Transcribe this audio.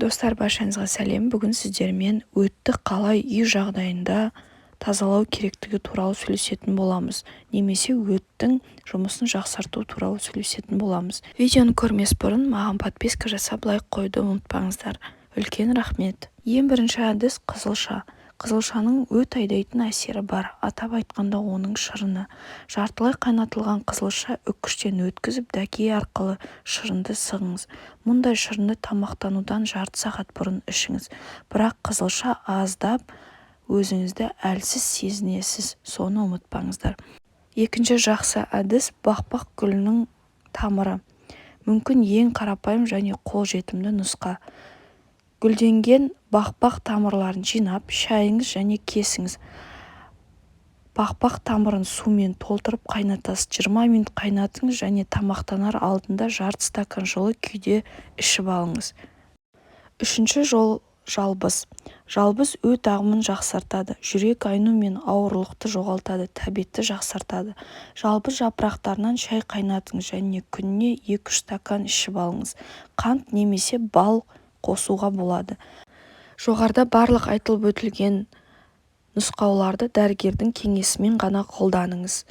Достар, баршаңызға сәлем. Бүгін сіздермен өтті қалай үй жағдайында тазалау керектігі туралы сөйлесетін боламыз. Немесе өттің жұмысын жақсарту туралы сөйлесетін боламыз. Видеоны көрмес бұрын маған подписка жасап лайк қойды ұмытпаңыздар. Үлкен рахмет. Ең бірінші әдіс қызылша. Қызылшаның өт айдайтын әсері бар. Атап айтқанда оның шырыны. Жартылай қайнатылған қызылша үккіштен өткізіп дәке арқылы шырынды сығыңыз. Мұндай шырынды тамақтанудан жарты сағат бұрын ішіңіз. Бірақ қызылша аздап өзіңізді әлсіз сезінесіз, соны ұмытпаңыздар. Екінші жақсы әдіс бақбақ гүлінің тамыры. Мүмкін ең қарапайым және қолжетімді нұсқа. Гүлденген бақбақ тамырларын жинап, шайыңыз және кесіңіз. Бақбақ тамырын сумен толтырып қайнатасыз. 20 минут қайнатыңыз және тамақтанар алдында жарты стакан жылы күйде ішіп алыңыз. Үшінші жол жалбыз. Жалбыз өт ағымын жақсартады, жүрек айну мен ауырлықты жоғалтады, тәбетті жақсартады. Жалбыз жапырақтарынан шай қайнатыңыз және күніне 2-3 стакан ішіп алыңыз. Қант немесе бал қосуға болады. Жоғарыда барлық айтылып өтілген нұсқауларды дәрігердің кеңесімен ғана қолданыңыз.